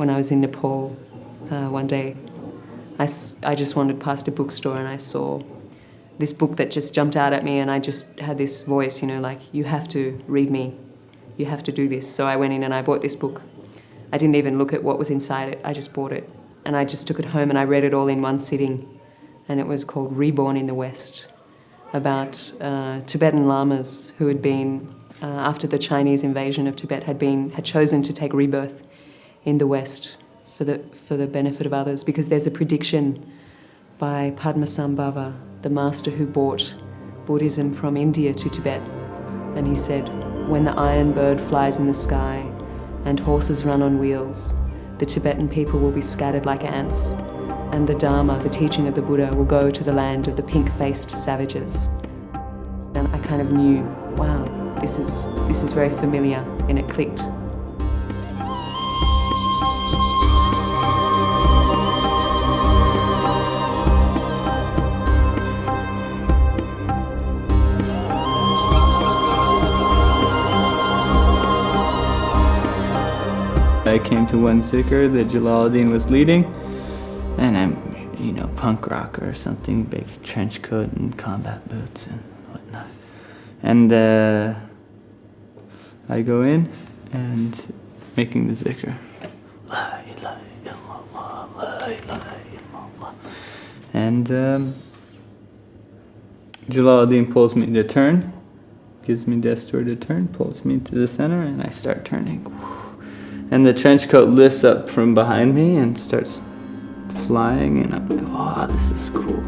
when I was in Nepal one day. I just wandered past a bookstore and I saw this book that just jumped out at me, and I just had this voice, like, you have to read me. You have to do this. So I went in and I bought this book. I didn't even look at what was inside it. I just bought it. And I just took it home and I read it all in one sitting. And it was called Reborn in the West, about Tibetan lamas who had been, after the Chinese invasion of Tibet, had chosen to take rebirth in the West for the benefit of others, because there's a prediction by Padmasambhava, the master who brought Buddhism from India to Tibet. And he said, when the iron bird flies in the sky and horses run on wheels, the Tibetan people will be scattered like ants, and the Dharma, the teaching of the Buddha, will go to the land of the pink-faced savages. And I kind of knew, wow, this is very familiar, and it clicked. I came to one zikr that Jalaluddin was leading, and I'm, punk rocker or something, big trench coat and combat boots and whatnot. And I go in and making the zikr. La ilaha illallah, la ilaha illallah. And Jalaluddin pulls me to turn, gives me destur to turn, pulls me to the center, and I start turning. And the trench coat lifts up from behind me and starts flying, and I'm like, oh, this is cool.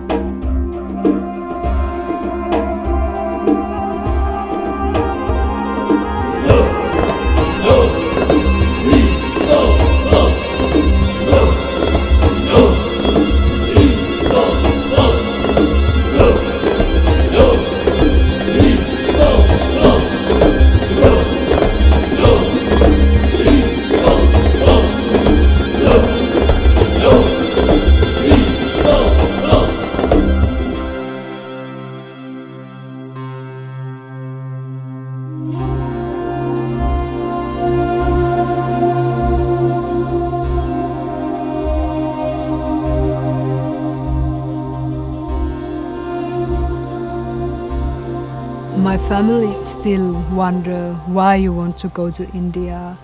My family still wonder why you want to go to India,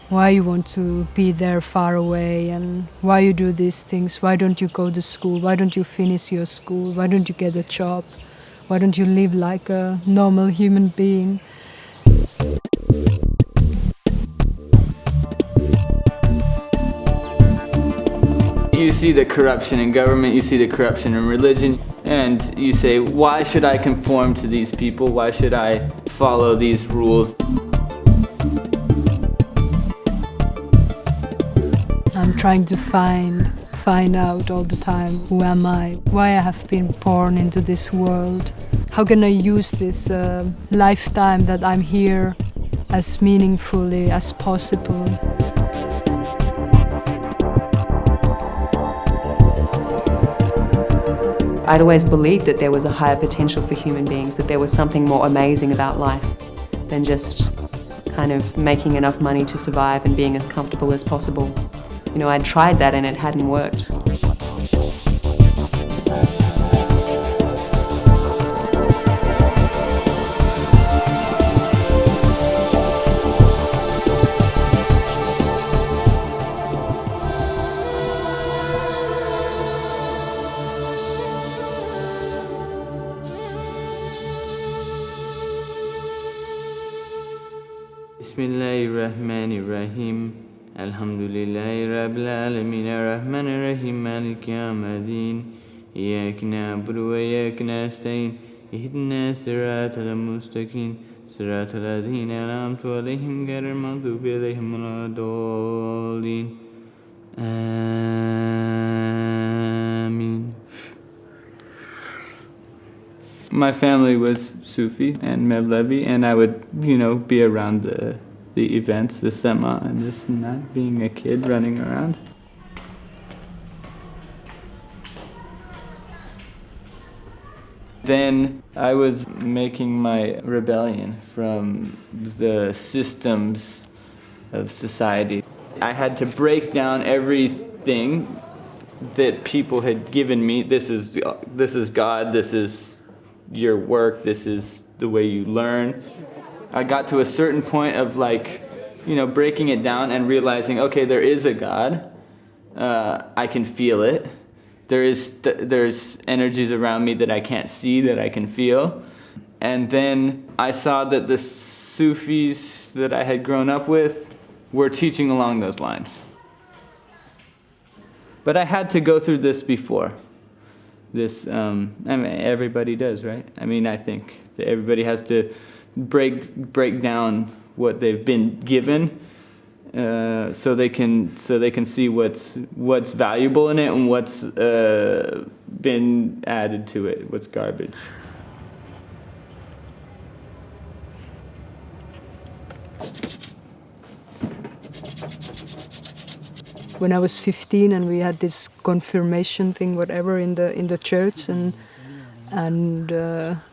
why you want to be there far away, and why you do these things. Why don't you go to school? Why don't you finish your school? Why don't you get a job? Why don't you live like a normal human being? You see the corruption in government, you see the corruption in religion, and you say, why should I conform to these people? Why should I follow these rules? I'm trying to find out all the time, who am I? Why I have been born into this world? How can I use this lifetime that I'm here as meaningfully as possible? I'd always believed that there was a higher potential for human beings, that there was something more amazing about life than just kind of making enough money to survive and being as comfortable as possible. I'd tried that and it hadn't worked. Bismillahirrahmanirrahim. Alhamdulillahi Rabbil Alameen Ar-Rahmanir-Rahim Maliki Yawmiddin Iyyaka na'budu wa iyyaka nasta'in Ihdina siratal mustaqim Siratal ladzina an'amta 'alayhim ghayril maghdubi 'alayhim waladdallin. Amin. My family was Sufi and Mevlevi, and I would, be around the events, the sema and this and that, being a kid running around. Then I was making my rebellion from the systems of society. I had to break down everything that people had given me. This is God, this is your work, this is the way you learn. I got to a certain point of like, breaking it down and realizing, okay, there is a God. I can feel it. There's energies around me that I can't see, that I can feel. And then I saw that the Sufis that I had grown up with were teaching along those lines. But I had to go through this before. Everybody does, right? I think that everybody has to break down what they've been given, so they can see what's valuable in it and what's been added to it, what's garbage. When I was 15 and we had this confirmation thing, whatever, in the church, and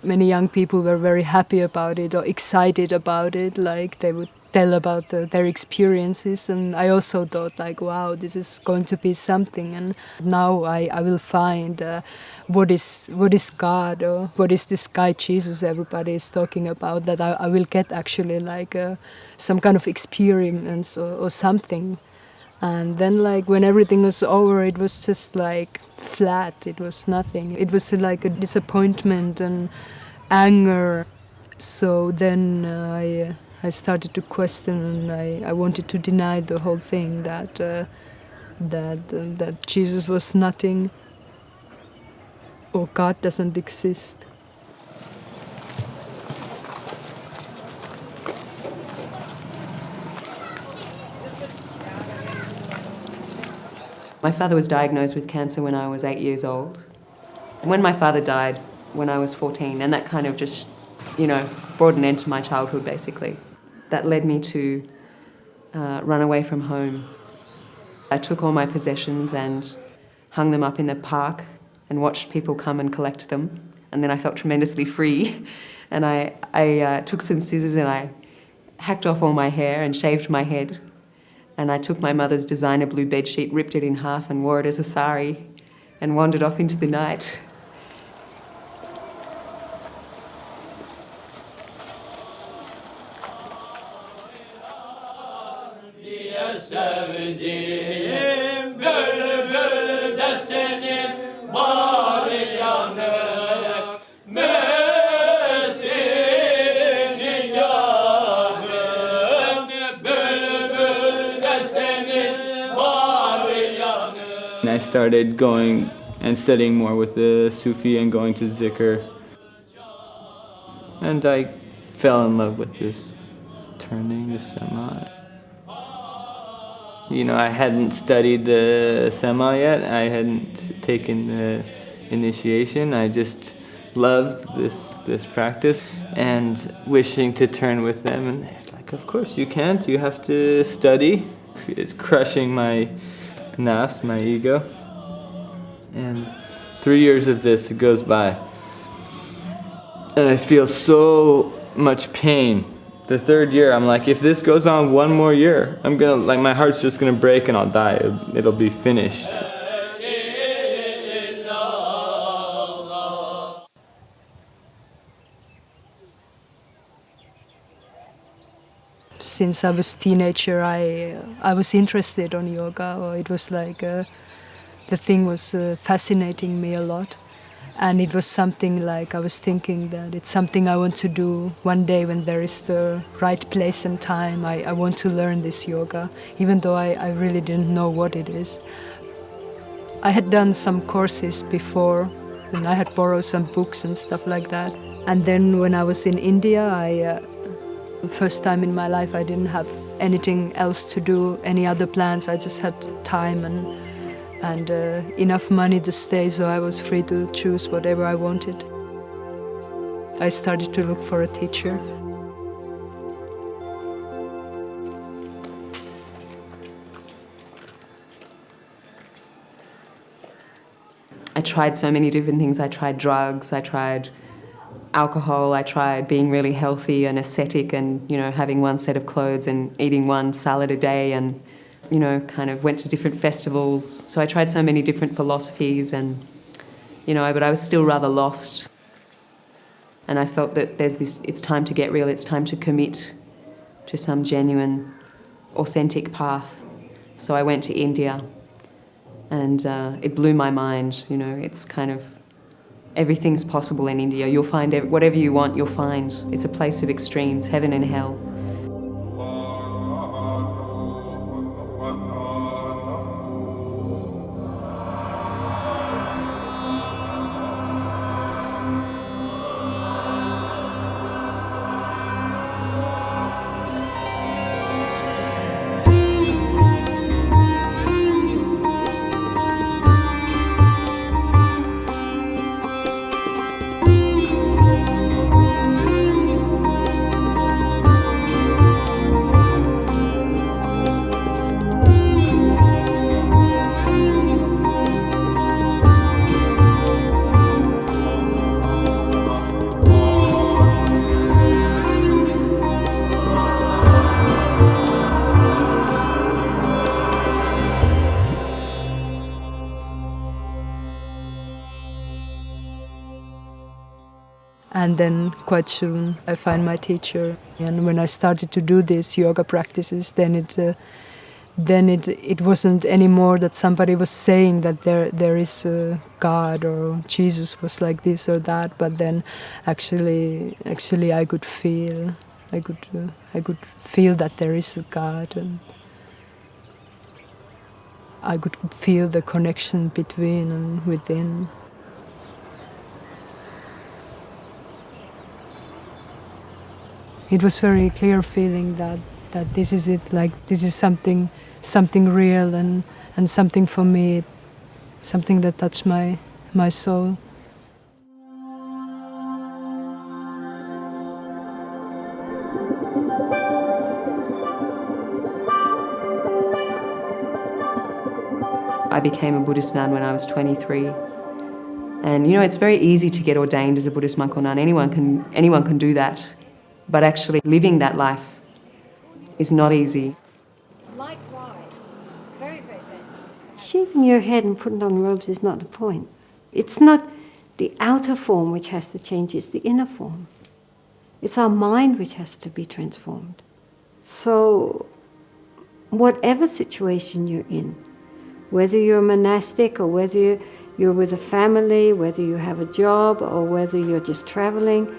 many young people were very happy about it or excited about it, like they would tell about their experiences, and I also thought like, wow, this is going to be something, and now I will find what is God, or what is this guy Jesus everybody is talking about, that I will get actually like some kind of experience or something. And then like when everything was over, it was just like flat, it was nothing. It was like a disappointment and anger. So then I started to question, and I wanted to deny the whole thing, that Jesus was nothing, or God doesn't exist. My father was diagnosed with cancer when I was 8 years old. And when my father died when I was 14, and that kind of just, brought an end to my childhood, basically. That led me to run away from home. I took all my possessions and hung them up in the park and watched people come and collect them. And then I felt tremendously free. And I took some scissors and I hacked off all my hair and shaved my head. And I took my mother's designer blue bedsheet, ripped it in half and wore it as a sari and wandered off into the night. I started going and studying more with the Sufi and going to Zikr. And I fell in love with this turning, the Sema. I hadn't studied the Sema yet. I hadn't taken the initiation. I just loved this practice and wishing to turn with them. And they're like, of course you can't. You have to study. It's crushing my nafs, my ego. And 3 years of this goes by, and I feel so much pain. The third year, I'm like, if this goes on one more year, I'm gonna, like, my heart's just gonna break and I'll die. It'll be finished. Since I was a teenager, I was interested on yoga. Or it was like the thing was fascinating me a lot, and it was something like I was thinking that it's something I want to do one day when there is the right place and time. I want to learn this yoga, even though I really didn't know what it is. I had done some courses before, and I had borrowed some books and stuff like that. And then when I was in India, first time in my life I didn't have anything else to do, any other plans. I just had time and enough money to stay, so I was free to choose whatever I wanted. I started to look for a teacher. I tried so many different things. I tried drugs, I tried alcohol, I tried being really healthy and ascetic and, having one set of clothes and eating one salad a day, and you know, kind of went to different festivals. So I tried so many different philosophies and, you know, but I was still rather lost. And I felt that it's time to get real, it's time to commit to some genuine, authentic path. So I went to India and it blew my mind, you know, it's kind of, everything's possible in India. You'll find whatever you want, you'll find. It's a place of extremes, heaven and hell. And then quite soon I find my teacher. And when I started to do these yoga practices, then it wasn't anymore that somebody was saying that there is a God or Jesus was like this or that, but then actually I could feel that there is a God, and I could feel the connection between and within. It was very clear feeling that this is it, like this is something real and something for me, something that touched my soul. I became a Buddhist nun when I was 23. And you know, it's very easy to get ordained as a Buddhist monk or nun. Anyone can do that. But actually living that life is not easy. Likewise, very, very best. Shaving your head and putting on robes is not the point. It's not the outer form which has to change, it's the inner form. It's our mind which has to be transformed. So whatever situation you're in, whether you're monastic or whether you're with a family, whether you have a job or whether you're just traveling,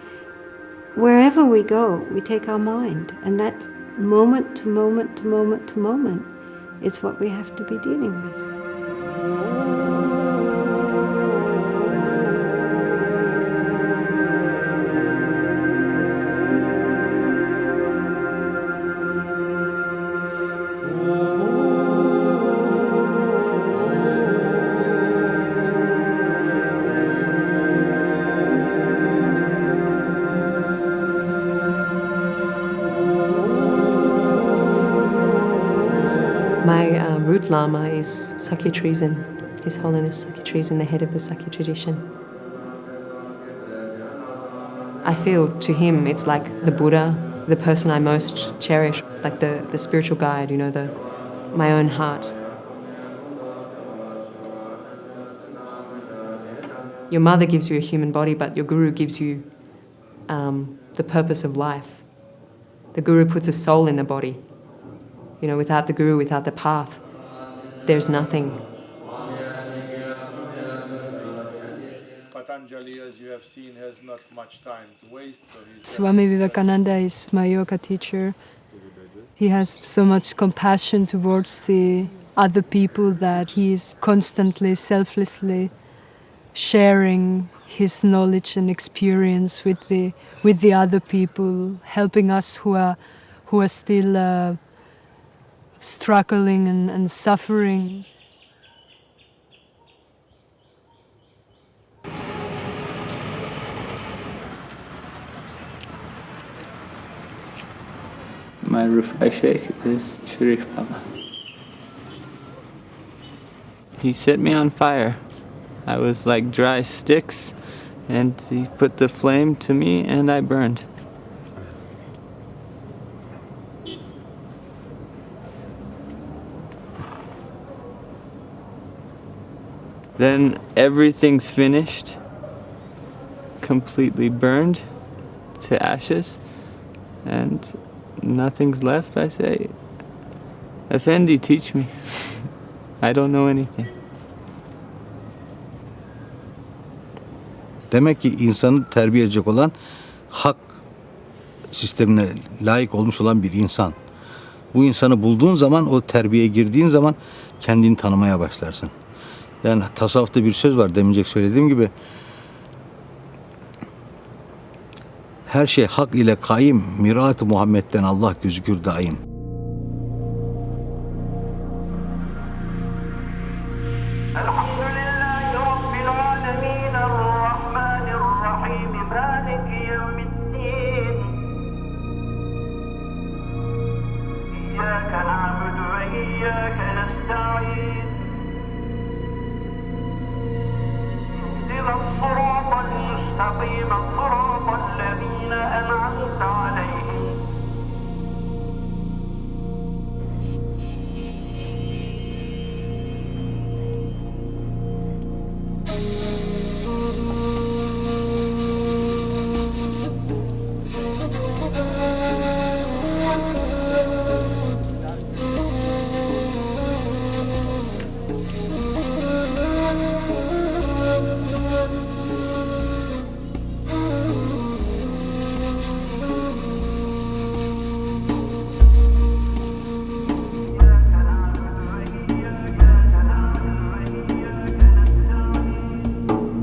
wherever we go, we take our mind, and that moment to moment to moment to moment is what we have to be dealing with. My root Lama is Sakya Trizin, His Holiness Sakya Trizin, the head of the Sakya tradition. I feel to him it's like the Buddha, the person I most cherish, like the spiritual guide, you know, my own heart. Your mother gives you a human body, but your guru gives you the purpose of life. The guru puts a soul in the body. You know, without the guru, without the path, there's nothing. Patanjali, as you have seen, has not much time to waste. So Swami Vivekananda is my yoga teacher. He has so much compassion towards the other people that he is constantly, selflessly sharing his knowledge and experience with the other people, helping us who are still struggling and suffering. My Rufai Sheikh is Sharif Baba. He set me on fire. I was like dry sticks, and he put the flame to me and I burned. Then everything's finished, completely burned to ashes, and nothing's left. I say, Effendi, teach me. I don't know anything. Demek ki insanı terbiye edecek olan hak sistemine layık olmuş olan bir insan. Bu insanı bulduğun zaman, o terbiyeye girdiğin zaman kendini tanımaya başlarsın. Yani tasavvufta bir söz var, demincek söylediğim gibi. Her şey hak ile kaim, mirat-ı Muhammed'den Allah gözükür daim.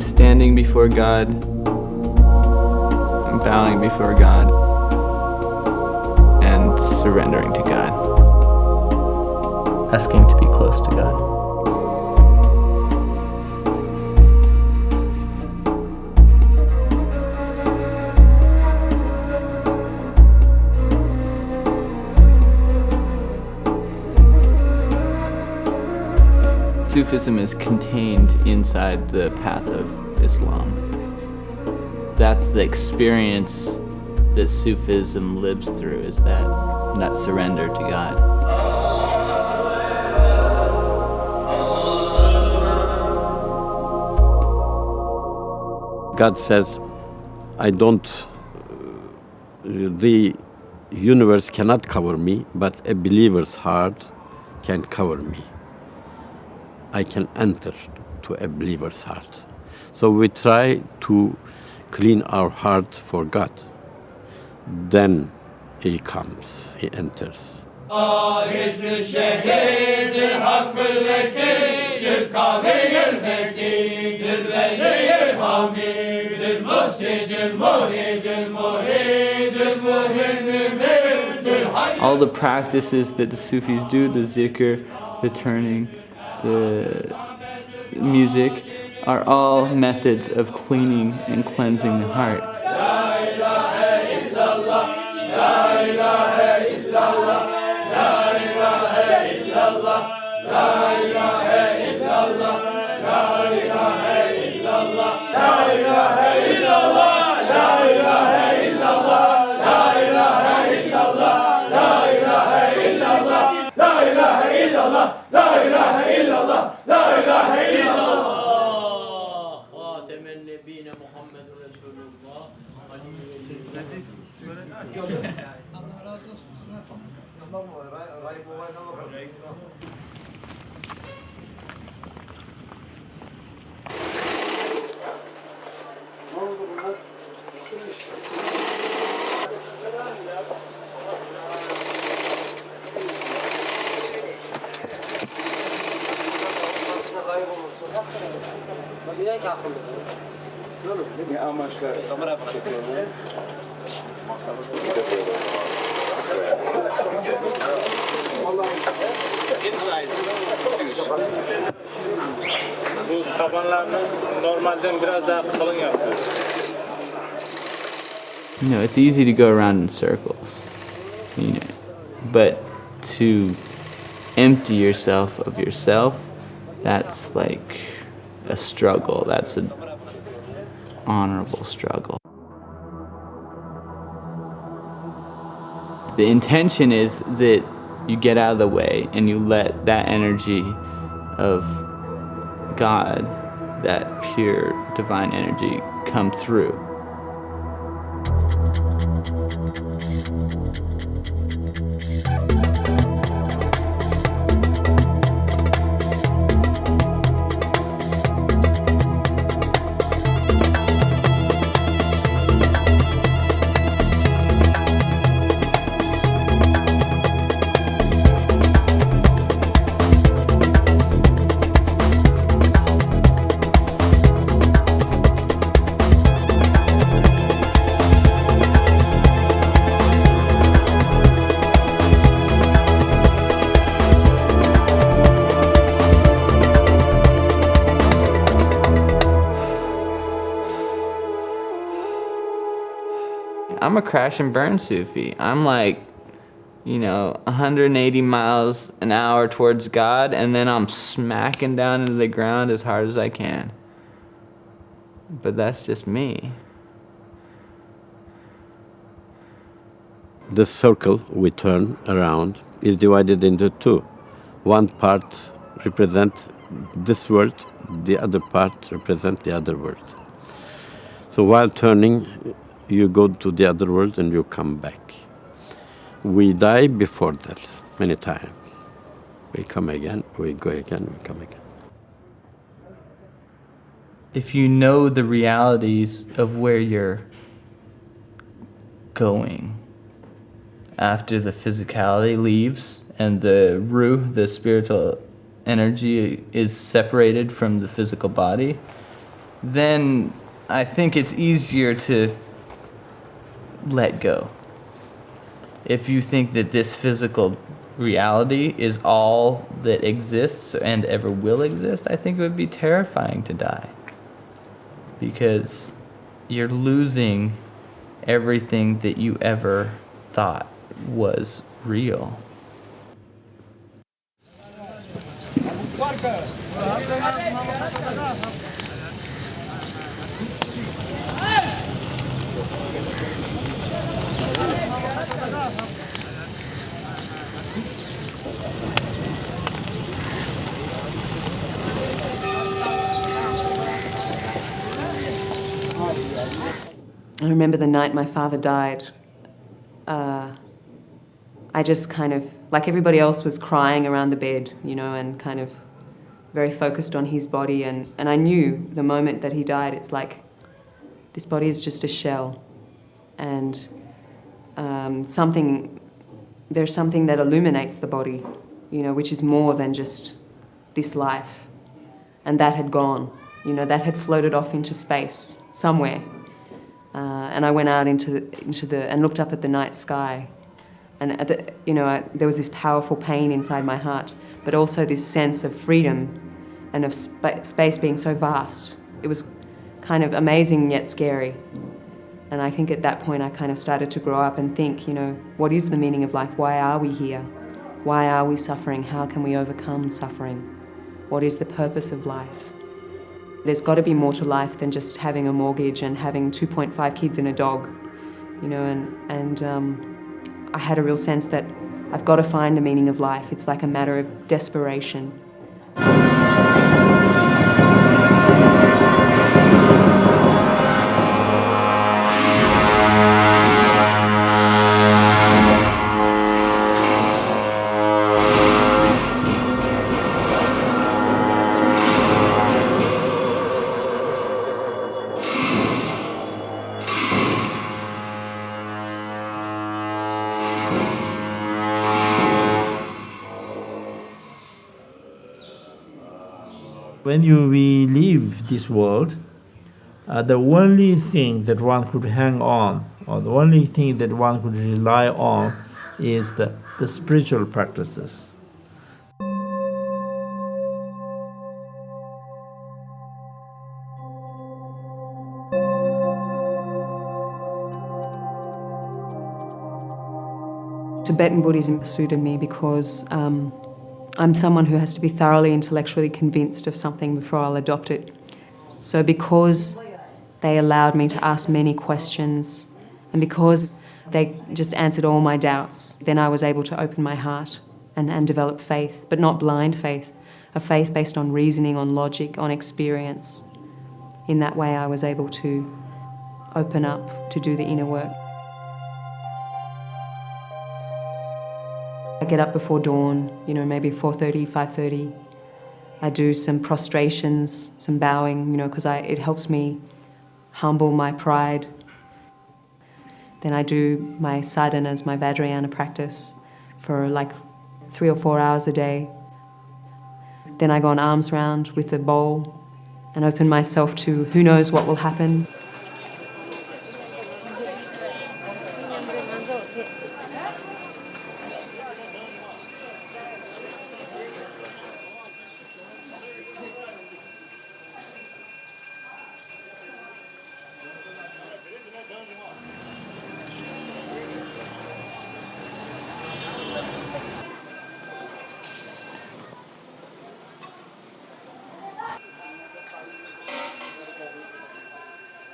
Standing before God, bowing before God, and surrendering to God. Asking to be close to God. Sufism is contained inside the path of Islam. That's the experience that Sufism lives through, is that surrender to God. God says, the universe cannot cover me, but a believer's heart can cover me. I can enter to a believer's heart. So we try to clean our heart for God. Then He comes, He enters. All the practices that the Sufis do, the zikr, the turning, the music, are all methods of cleaning and cleansing the heart. Bu tabanlarını normalden biraz daha kalın yapıyor. You know, it's easy to go around in circles, you know, but to empty yourself of yourself, that's like a struggle. That's an honorable struggle. The intention is that you get out of the way and you let that energy of God that pure divine energy come through. I'm a crash and burn Sufi. I'm like, 180 miles an hour towards God, and then I'm smacking down into the ground as hard as I can. But that's just me. The circle we turn around is divided into two. One part represents this world, the other part represents the other world. So while turning, you go to the other world and you come back. We die before that many times. We come again, we go again, we come again. If you know the realities of where you're going after the physicality leaves and the ruh, the spiritual energy, is separated from the physical body, then I think it's easier to let go. If you think that this physical reality is all that exists and ever will exist, I think it would be terrifying to die, because you're losing everything that you ever thought was real. I remember the night my father died. I just kind of, like everybody else, was crying around the bed, and kind of very focused on his body. And I knew the moment that he died, it's like, this body is just a shell. And there's something that illuminates the body, which is more than just this life. And that had gone, that had floated off into space somewhere. And I went out into the and looked up at the night sky, and there was this powerful pain inside my heart, but also this sense of freedom and of space being so vast. It was kind of amazing yet scary. And I think at that point I kind of started to grow up and think, what is the meaning of life? Why are we here? Why are we suffering? How can we overcome suffering? What is the purpose of life? There's got to be more to life than just having a mortgage and having 2.5 kids and a dog, and I had a real sense that I've got to find the meaning of life. It's like a matter of desperation. When we leave this world, the only thing that one could hang on, or the only thing that one could rely on, is the spiritual practices. Tibetan Buddhism suited me because I'm someone who has to be thoroughly intellectually convinced of something before I'll adopt it. So because they allowed me to ask many questions, and because they just answered all my doubts, then I was able to open my heart and develop faith, but not blind faith, a faith based on reasoning, on logic, on experience. in that way I was able to open up to do the inner work. I get up before dawn, you know, maybe 4:30, 5:30. I do some prostrations, some bowing, you know, because it helps me humble my pride. Then I do my sadhanas, my Vajrayana practice for like 3 or 4 hours a day. Then I go on arms round with a bowl and open myself to who knows what will happen.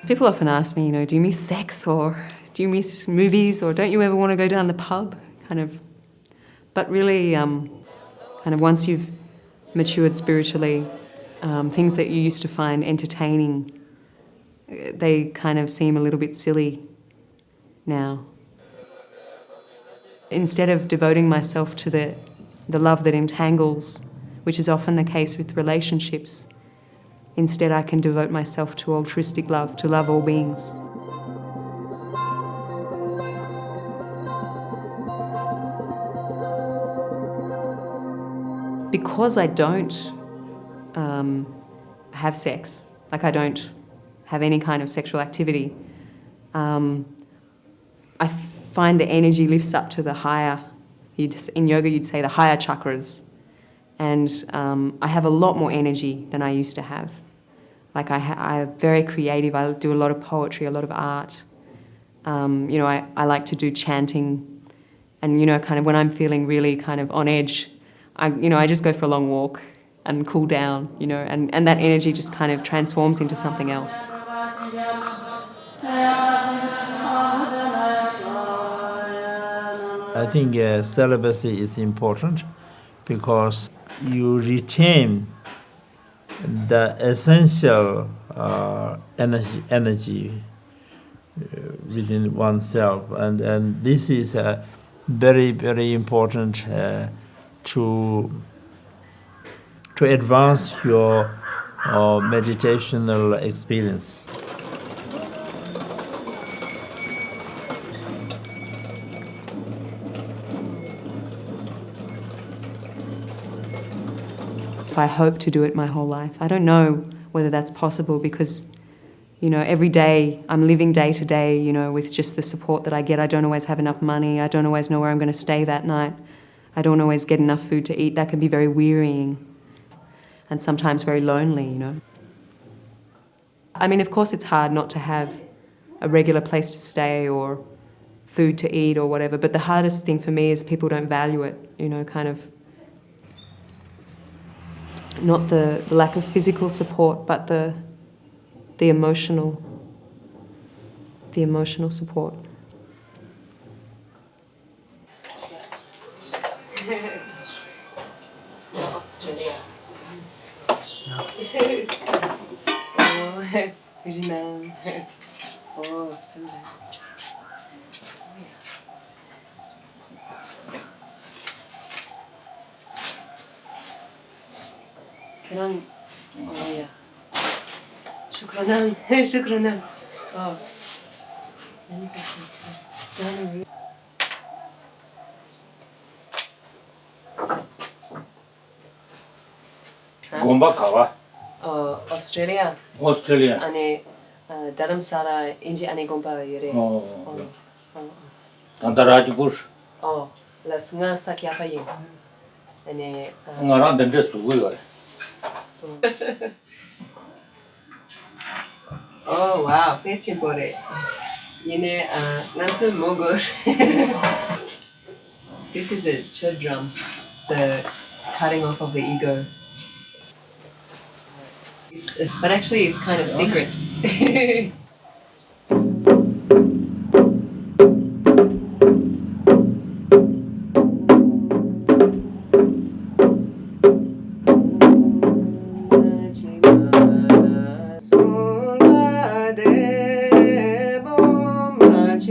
People often ask me, you know, do you miss sex or do you miss movies or don't you ever want to go down the pub? Kind of. But really, kind of once you've matured spiritually, things that you used to find entertaining, they kind of seem a little bit silly now. Instead of devoting myself to the love that entangles, which is often the case with relationships, instead I can devote myself to altruistic love, to love all beings. Because I don't have sex, like I don't have any kind of sexual activity, I find the energy lifts up to the higher, in yoga you'd say the higher chakras, and I have a lot more energy than I used to have. Like I'm very creative, I do a lot of poetry, a lot of art. You know, I like to do chanting, and you know, kind of when I'm feeling really kind of on edge, I just go for a long walk and cool down, you know, and that energy just kind of transforms into something else. I think celibacy is important because you retain the essential energy within oneself, and this is very, very important to advance your meditational experience. I hope to do it my whole life. I don't know whether that's possible because, you know, every day I'm living day to day, you know, with just the support that I get. I don't always have enough money. I don't always know where I'm going to stay that night. I don't always get enough food to eat. That can be very wearying and sometimes very lonely, you know. I mean, of course it's hard not to have a regular place to stay or food to eat or whatever, but the hardest thing for me is people don't value it, you know, kind of. Not the lack of physical support, but the emotional support. Australia. Oh, Vietnam. Oh, so nice. كلام يا شكرا شكرا Gomba kawa Australia ane dharamsala inji ane gomba yere Antarajpur la sunga sakyapa yin ane ngaran dendre sugu yore. Oh wow, that's important. Yine nansu mogur. This is a chud drum, the cutting off of the ego. But actually it's kind of secret. So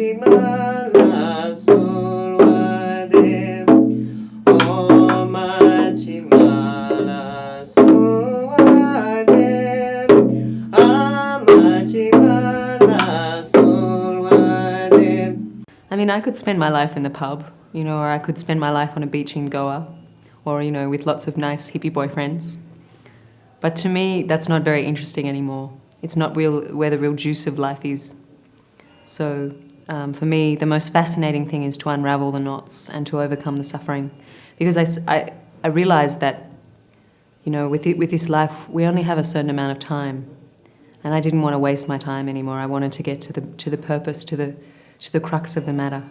Machimala Solvade, Om Machimala Solvade, Amachimala Solvade. I mean, I could spend my life in the pub, you know, or I could spend my life on a beach in Goa, or, you know, with lots of nice hippie boyfriends. But to me, that's not very interesting anymore. It's not where the real juice of life is. So for me, the most fascinating thing is to unravel the knots and to overcome the suffering. Because I realized that, you know, with this life, we only have a certain amount of time. And I didn't want to waste my time anymore. I wanted to get to the purpose, to the crux of the matter.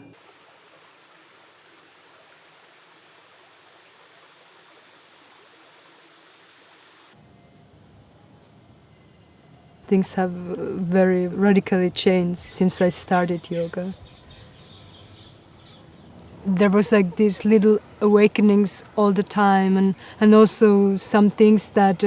Things have very radically changed since I started yoga. There was like these little awakenings all the time, and also some things that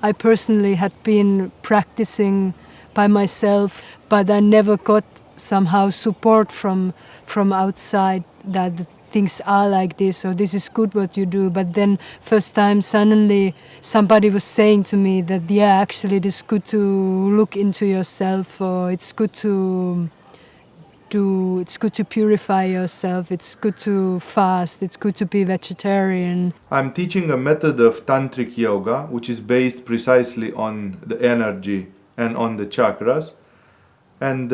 I personally had been practicing by myself, but I never got somehow support from outside that things are like this, or this is good what you do. But then first time suddenly somebody was saying to me that, yeah, actually it is good to look into yourself, or it's good to purify yourself, it's good to fast, it's good to be vegetarian. I'm teaching a method of tantric yoga which is based precisely on the energy and on the chakras. And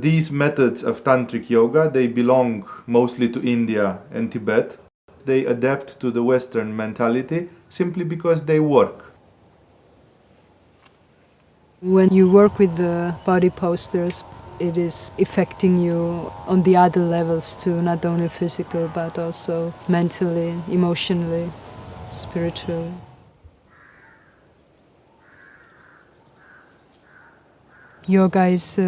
these methods of tantric yoga, they belong mostly to India and Tibet. They adapt to the Western mentality simply because they work. When you work with the body postures, it is affecting you on the other levels too, not only physical but also mentally, emotionally, spiritually. Yoga is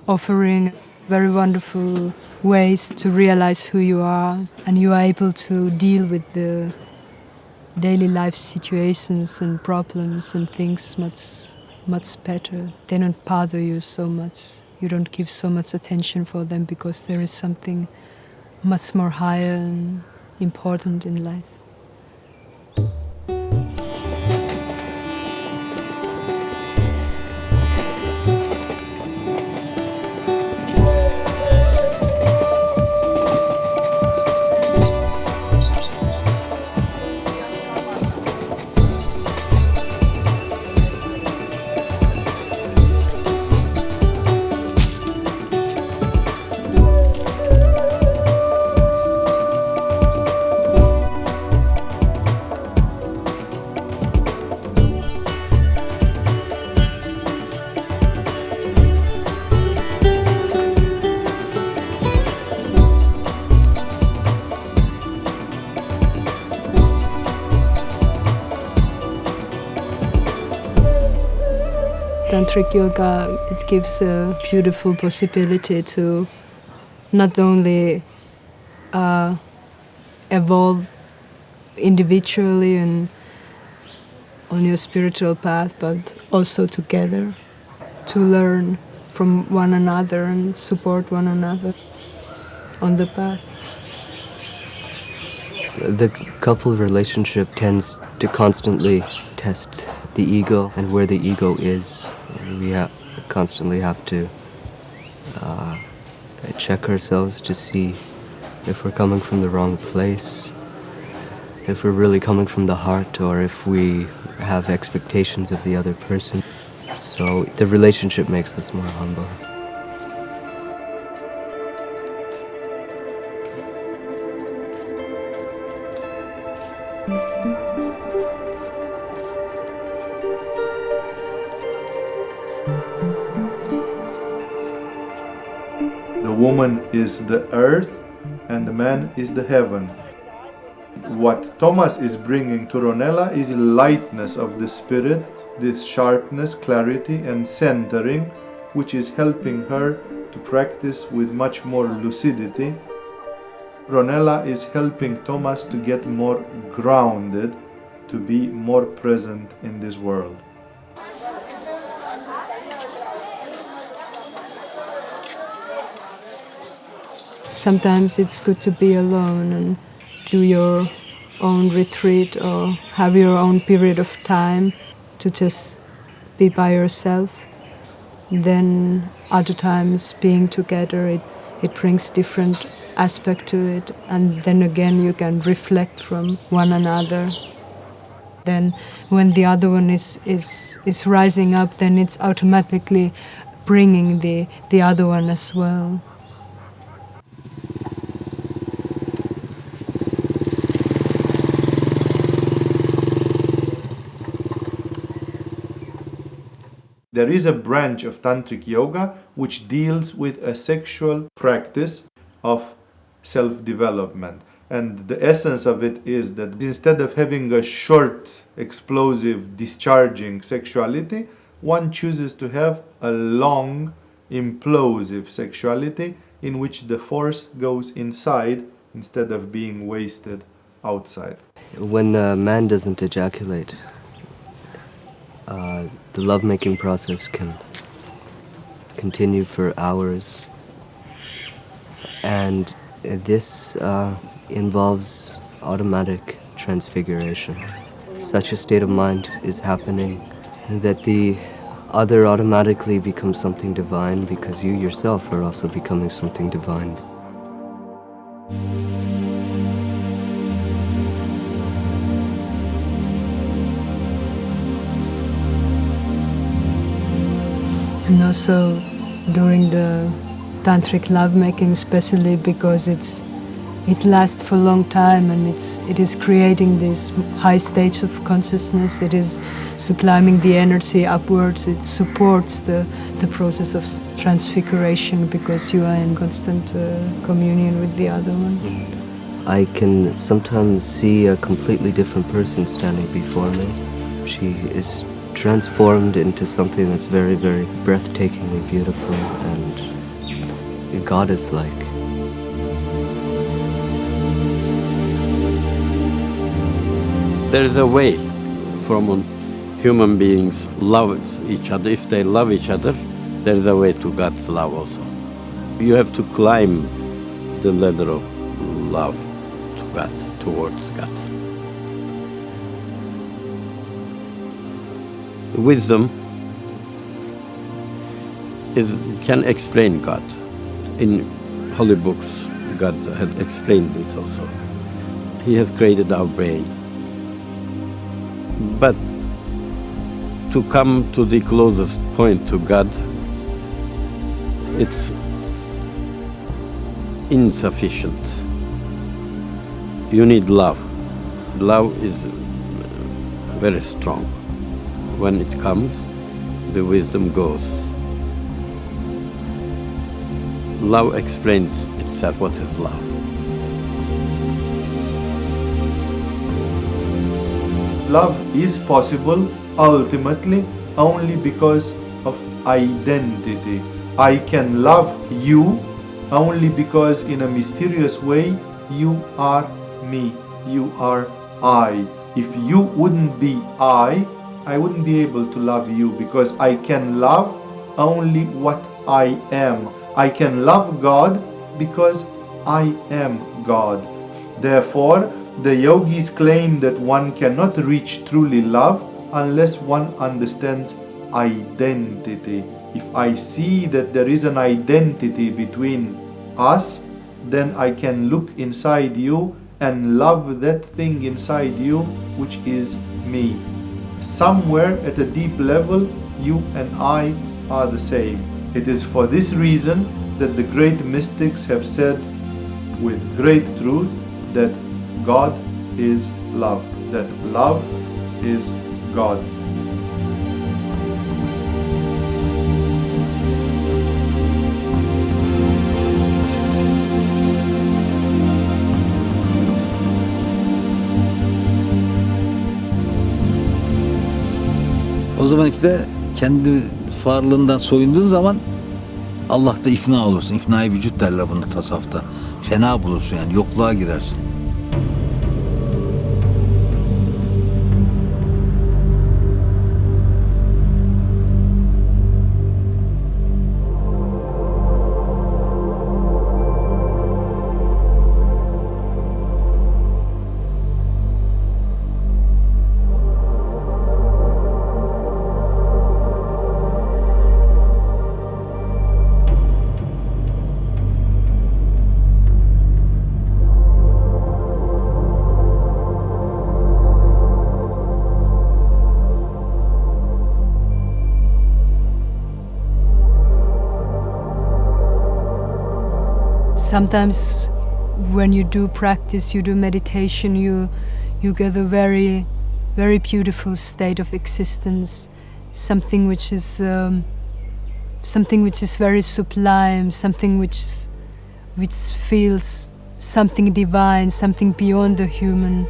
offering very wonderful ways to realize who you are, and you are able to deal with the daily life situations and problems and things much better. They don't bother you so much. You don't give so much attention for them because there is something much more higher and important in life. Tantric yoga, it gives a beautiful possibility to not only evolve individually and on your spiritual path, but also together to learn from one another and support one another on the path. The couple relationship tends to constantly test the ego and where the ego is. We constantly have to check ourselves to see if we're coming from the wrong place, if we're really coming from the heart, or if we have expectations of the other person. So the relationship makes us more humble. The woman is the earth and the man is the heaven. What Thomas is bringing to Ronella is lightness of the spirit, this sharpness, clarity and centering, which is helping her to practice with much more lucidity. Ronella is helping Thomas to get more grounded, to be more present in this world. sometimes it's good to be alone and do your own retreat or have your own period of time to just be by yourself. Then other times being together, it brings different aspect to it, and then again you can reflect from one another. Then when the other one is rising up, then it's automatically bringing the other one as well. There is a branch of Tantric Yoga which deals with a sexual practice of self-development. And the essence of it is that instead of having a short, explosive, discharging sexuality, one chooses to have a long, implosive sexuality in which the force goes inside instead of being wasted outside. When the man doesn't ejaculate, the lovemaking process can continue for hours, and this involves automatic transfiguration. Such a state of mind is happening that the other automatically becomes something divine because you yourself are also becoming something divine. And also during the tantric lovemaking, especially because it lasts for a long time and it is creating this high stage of consciousness. It is subliming the energy upwards. It supports the process of transfiguration because you are in constant communion with the other one. I can sometimes see a completely different person standing before me. She is transformed into something that's very, very breathtakingly beautiful and goddess-like. There is a way from human beings love each other. If they love each other, there is a way to God's love also. You have to climb the ladder of love to God, towards God. Wisdom can explain God. In holy books, God has explained this also. He has created our brain. But to come to the closest point to God, it's insufficient. You need love. Love is very strong. When it comes, the wisdom goes. Love explains itself. What is love? Love is possible ultimately only because of identity. I can love you only because in a mysterious way you are me, you are I. If you wouldn't be I wouldn't be able to love you because I can love only what I am. I can love God because I am God. Therefore, the yogis claim that one cannot reach truly love unless one understands identity. If I see that there is an identity between us, then I can look inside you and love that thing inside you which is me. Somewhere at a deep level, you and I are the same. It is for this reason that the great mystics have said with great truth that God is love, that love is God. O zaman işte kendi varlığından soyunduğun zaman Allah'ta ifna olursun. İfna-i vücut derler bunu tasavvufta. Fena bulursun yani, yokluğa girersin. sometimes when you do practice, you do meditation, you get a very, very beautiful state of existence, something which is very sublime, something which feels something divine, something beyond the human.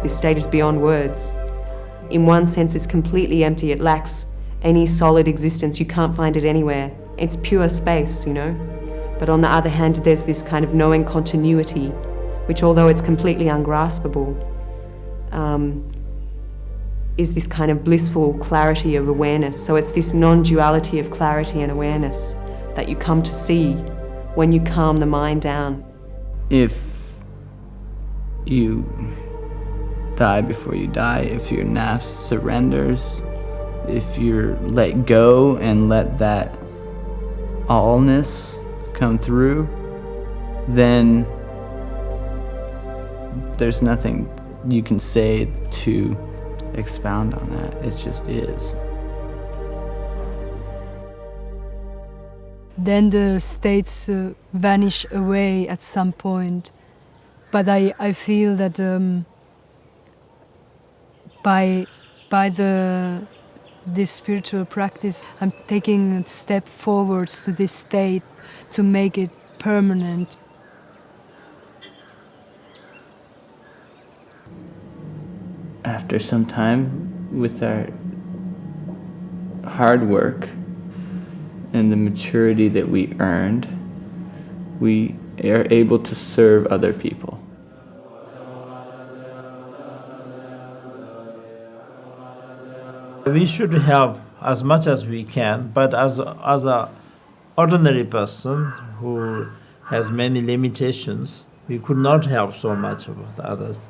This state is beyond words. In one sense, it's completely empty. It lacks any solid existence. You can't find it anywhere. It's pure space, you know. But on the other hand, there's this kind of knowing continuity, which, although it's completely ungraspable, is this kind of blissful clarity of awareness. So it's this non-duality of clarity and awareness that you come to see when you calm the mind down. If you die before you die, if your nafs surrenders, if you're let go and let that allness come through, then there's nothing you can say to expound on that. It just is. Then the states vanish away at some point. But I feel that by this spiritual practice, I'm taking a step forwards to this state to make it permanent. After some time, with our hard work and the maturity that we earned, we are able to serve other people. We should help as much as we can, but as an ordinary person who has many limitations, we could not help so much with others.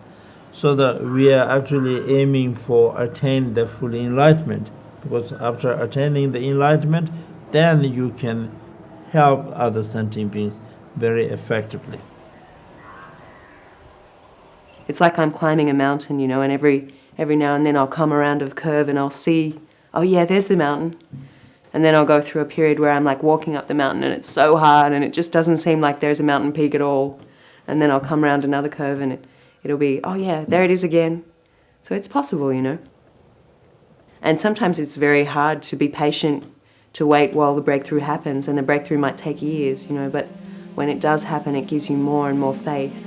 So that we are actually aiming for attain the full enlightenment, because after attaining the enlightenment, then you can help other sentient beings very effectively. It's like I'm climbing a mountain, you know, and every now and then I'll come around a curve and I'll see, oh yeah, there's the mountain. And then I'll go through a period where I'm like walking up the mountain and it's so hard and it just doesn't seem like there's a mountain peak at all. And then I'll come around another curve and it'll be, oh yeah, there it is again. So it's possible, you know. And sometimes it's very hard to be patient, to wait while the breakthrough happens, and the breakthrough might take years, you know, but when it does happen, it gives you more and more faith.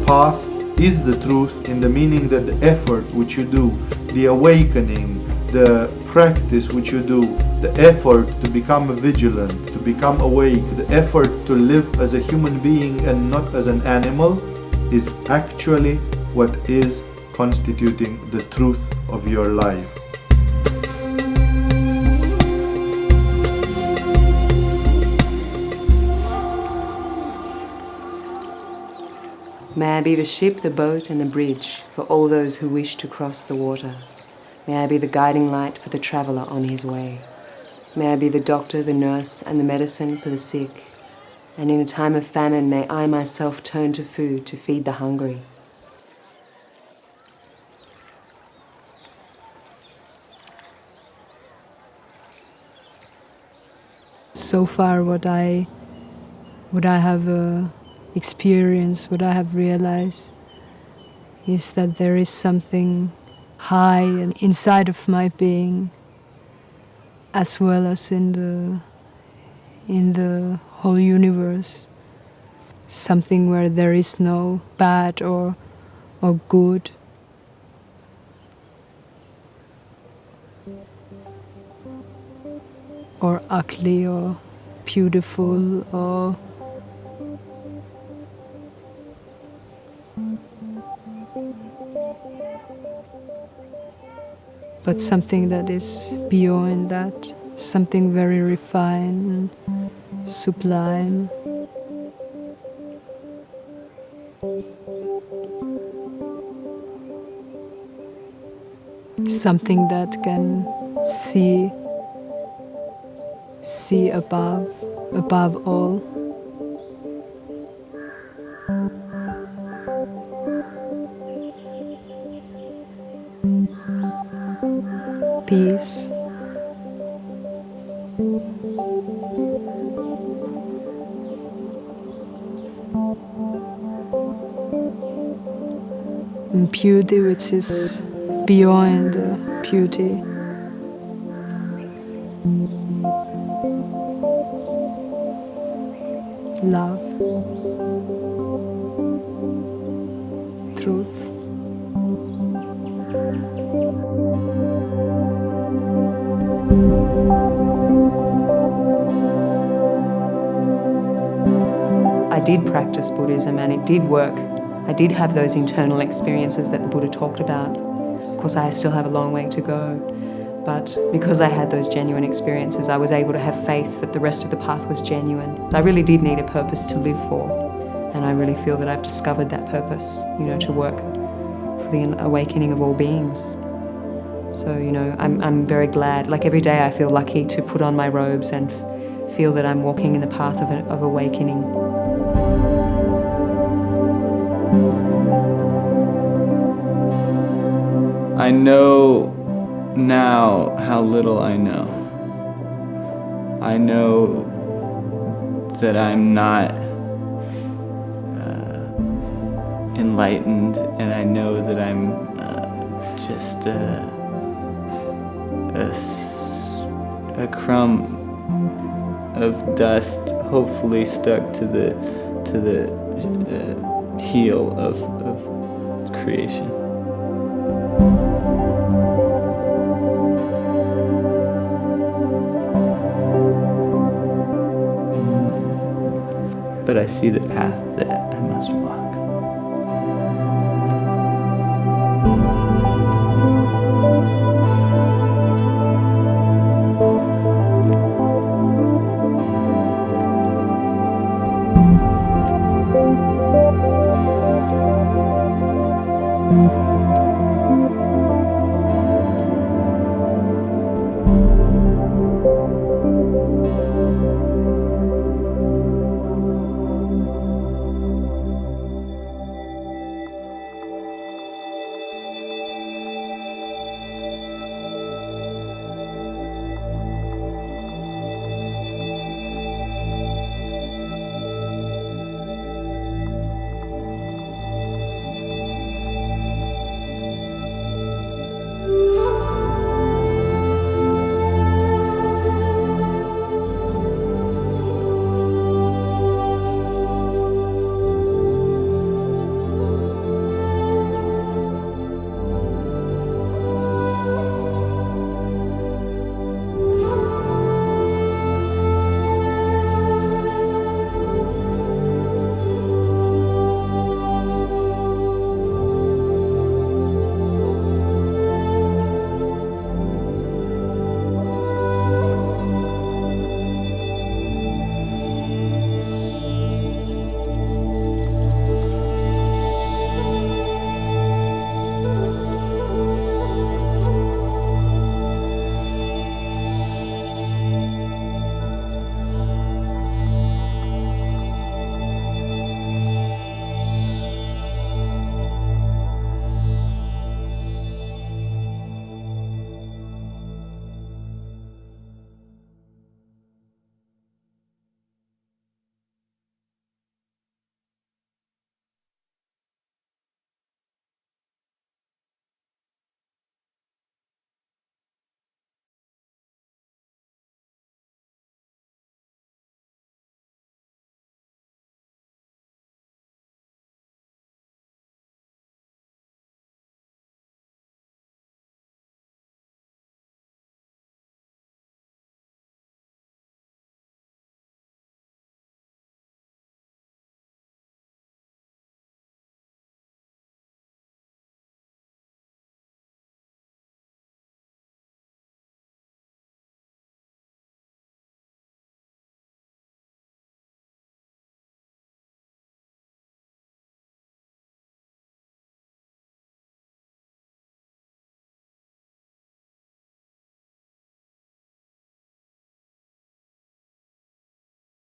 Path is the truth, in the meaning that the effort which you do, the awakening, the practice which you do, the effort to become vigilant, to become awake, the effort to live as a human being and not as an animal, is actually what is constituting the truth of your life. May I be the ship, the boat, and the bridge for all those who wish to cross the water. May I be the guiding light for the traveller on his way. May I be the doctor, the nurse, and the medicine for the sick. And in a time of famine, may I myself turn to food to feed the hungry. So far, what I have experienced, what I have realized, is that there is something high inside of my being, as well as in the whole universe. Something where there is no bad or good. Or ugly or beautiful or but something that is beyond that, something very refined and sublime. something that can see above all. Peace. And beauty which is beyond beauty. Love. Truth. I did practice Buddhism and it did work. I did have those internal experiences that the Buddha talked about. Of course, I still have a long way to go, but because I had those genuine experiences, I was able to have faith that the rest of the path was genuine. I really did need a purpose to live for, and I really feel that I've discovered that purpose, to work for the awakening of all beings. So, I'm very glad. Like every day I feel lucky to put on my robes and feel that I'm walking in the path of awakening. I know now how little I know. I know that I'm not enlightened, and I know that I'm just a crumb of dust, hopefully stuck to the heel of creation. But I see the path that I must walk.